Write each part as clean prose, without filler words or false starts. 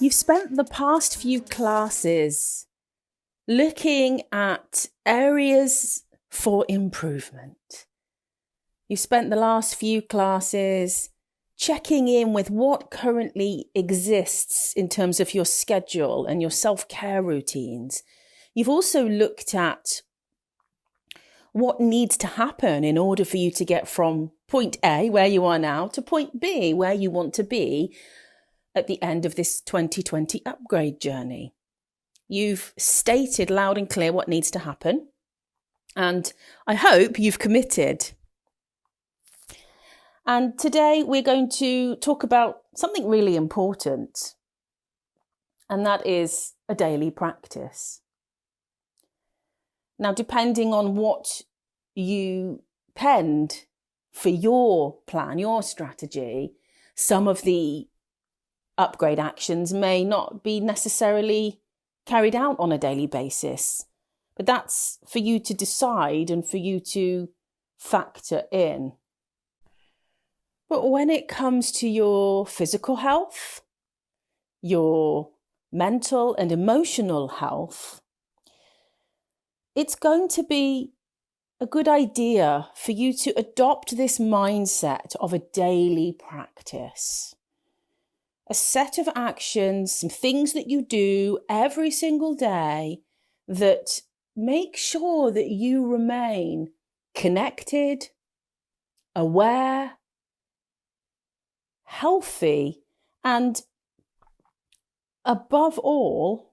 You've spent the past few classes looking at areas for improvement. You've spent the last few classes checking in with what currently exists in terms of your schedule and your self-care routines. You've also looked at what needs to happen in order for you to get from point A, where you are now, to point B, where you want to be at the end of this 2020 upgrade journey. You've stated loud and clear what needs to happen, and I hope you've committed. And today we're going to talk about something really important, and that is a daily practice. Now, depending on what you penned for your plan, your strategy, some of the upgrade actions may not be necessarily carried out on a daily basis, but that's for you to decide and for you to factor in. But when it comes to your physical health, your mental and emotional health, it's going to be a good idea for you to adopt this mindset of a daily practice. A set of actions, some things that you do every single day that make sure that you remain connected, aware, healthy, and above all,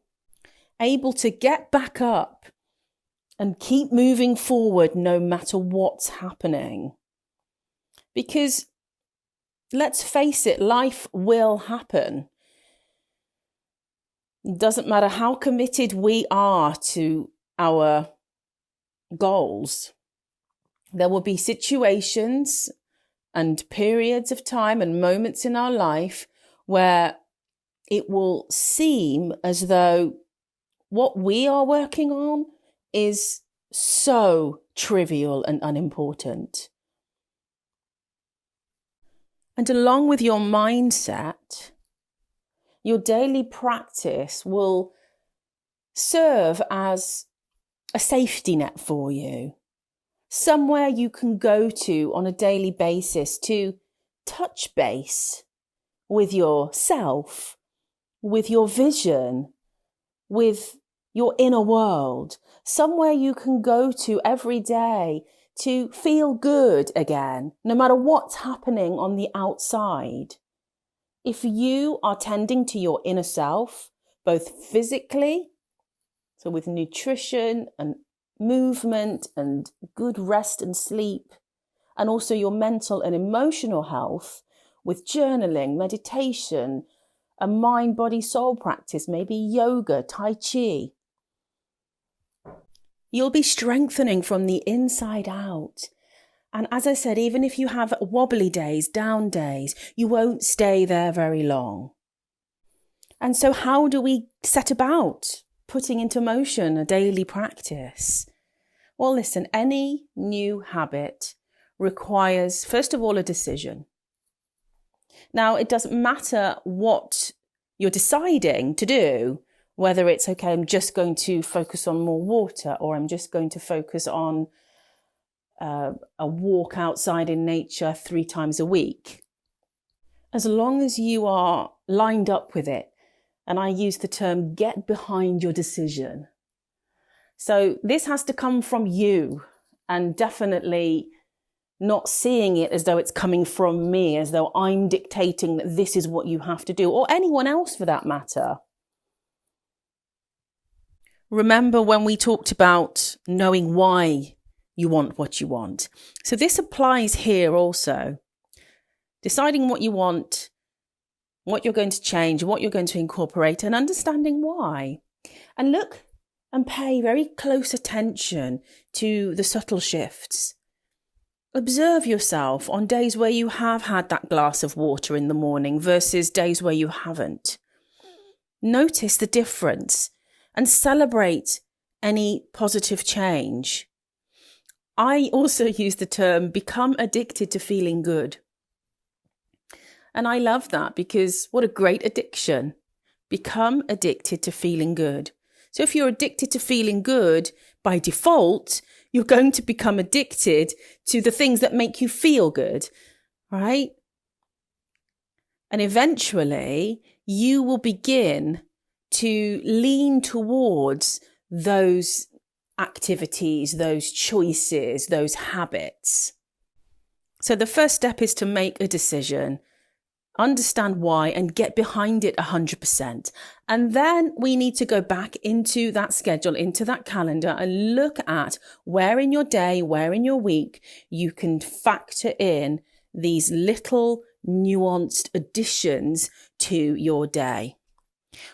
able to get back up and keep moving forward no matter what's happening. Because let's face it, life will happen. It doesn't matter how committed we are to our goals. There will be situations and periods of time and moments in our life where it will seem as though what we are working on is so trivial and unimportant. And along with your mindset, your daily practice will serve as a safety net for you. Somewhere you can go to on a daily basis to touch base with yourself, with your vision, with your inner world. Somewhere you can go to every day to feel good again, no matter what's happening on the outside. If you are tending to your inner self, both physically, so with nutrition and movement and good rest and sleep, and also your mental and emotional health with journaling, meditation, a mind, body, soul practice, maybe yoga, tai chi, you'll be strengthening from the inside out. And as I said, even if you have wobbly days, down days, you won't stay there very long. And so how do we set about putting into motion a daily practice? Well, listen, any new habit requires, first of all, a decision. Now, it doesn't matter what you're deciding to do, whether it's, okay, I'm just going to focus on more water, or I'm just going to focus on a walk outside in nature 3 times a week. As long as you are lined up with it, and I use the term get behind your decision. So this has to come from you, and definitely not seeing it as though it's coming from me, as though I'm dictating that this is what you have to do, or anyone else for that matter. Remember when we talked about knowing why you want what you want? So this applies here also. Deciding what you want, what you're going to change, what you're going to incorporate, and understanding why. And look and pay very close attention to the subtle shifts. Observe yourself on days where you have had that glass of water in the morning versus days where you haven't. Notice the difference and celebrate any positive change. I also use the term become addicted to feeling good. And I love that because what a great addiction. become addicted to feeling good. So if you're addicted to feeling good by default, you're going to become addicted to the things that make you feel good, right? And eventually you will begin to lean towards those activities, those choices, those habits. So the first step is to make a decision, understand why, and get behind it 100%. And then we need to go back into that schedule, into that calendar, and look at where in your day, where in your week you can factor in these little nuanced additions to your day.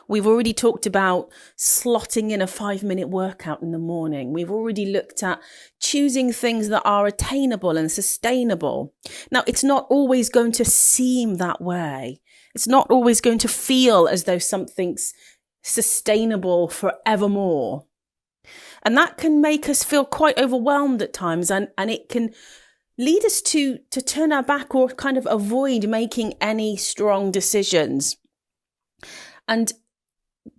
We've already talked about slotting in a 5-minute workout in the morning. We've already looked at choosing things that are attainable and sustainable. Now, it's not always going to seem that way. It's not always going to feel as though something's sustainable forevermore. And that can make us feel quite overwhelmed at times, and it can lead us to turn our back or kind of avoid making any strong decisions. And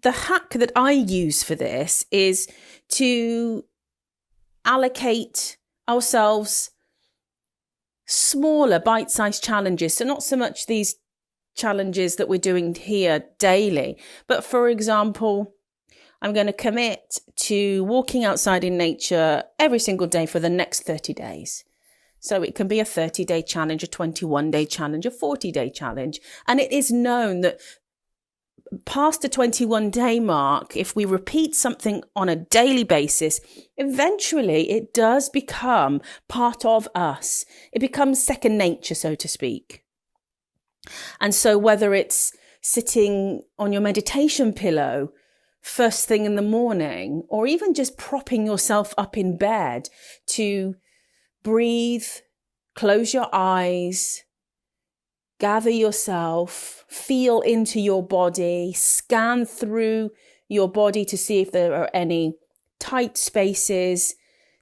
the hack that I use for this is to allocate ourselves smaller bite-sized challenges. So not so much these challenges that we're doing here daily, but for example, I'm going to commit to walking outside in nature every single day for the next 30 days. So it can be a 30-day challenge, a 21-day challenge, a 40-day challenge. And it is known that past the 21-day mark, if we repeat something on a daily basis, eventually it does become part of us. It becomes second nature, so to speak. And so whether it's sitting on your meditation pillow first thing in the morning, or even just propping yourself up in bed to breathe, close your eyes, gather yourself, feel into your body, scan through your body to see if there are any tight spaces,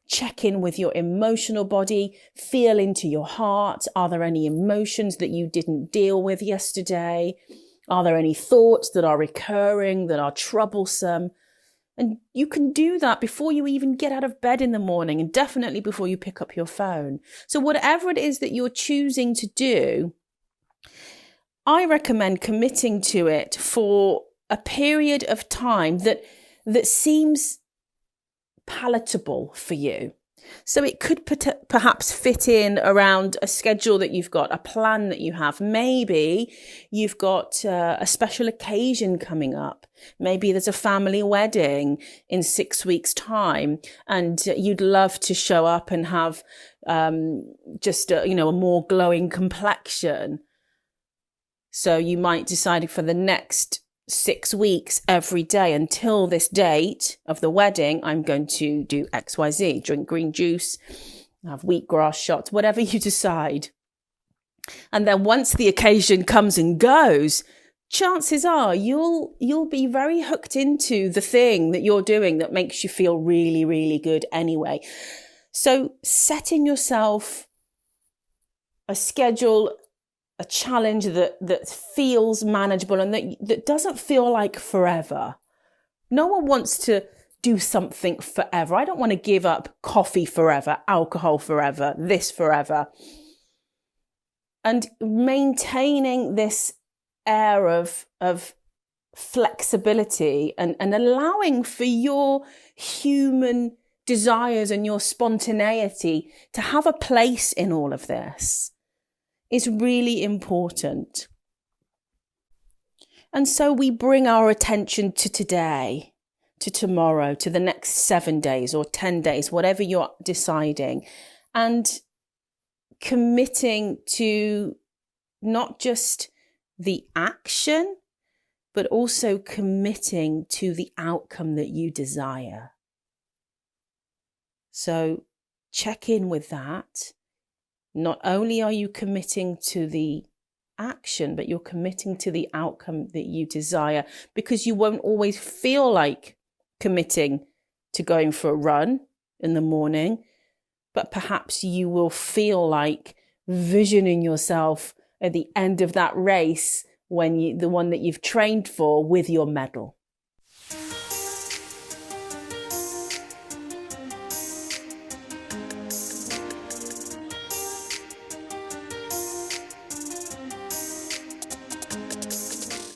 check in with your emotional body, feel into your heart. Are there any emotions that you didn't deal with yesterday? Are there any thoughts that are recurring, that are troublesome? And you can do that before you even get out of bed in the morning, and definitely before you pick up your phone. So whatever it is that you're choosing to do, I recommend committing to it for a period of time that seems palatable for you. So it could perhaps fit in around a schedule that you've got, a plan that you have. Maybe you've got a special occasion coming up. Maybe there's a family wedding in 6 weeks' time, and you'd love to show up and have just a more glowing complexion. So you might decide for the next 6 weeks, every day until this date of the wedding, I'm going to do XYZ, drink green juice, have wheatgrass shots, whatever you decide. And then once the occasion comes and goes, chances are you'll be very hooked into the thing that you're doing that makes you feel really, really good anyway. So setting yourself a schedule, a challenge that feels manageable and that doesn't feel like forever. No one wants to do something forever. I don't want to give up coffee forever, alcohol forever, this forever. And maintaining this air of flexibility and allowing for your human desires and your spontaneity to have a place in all of this is really important. And so we bring our attention to today, to tomorrow, to the next 7 days or 10 days, whatever you're deciding, and committing to not just the action, but also committing to the outcome that you desire. So check in with that. Not only are you committing to the action, but you're committing to the outcome that you desire, because you won't always feel like committing to going for a run in the morning, but perhaps you will feel like visioning yourself at the end of that race the one that you've trained for with your medal.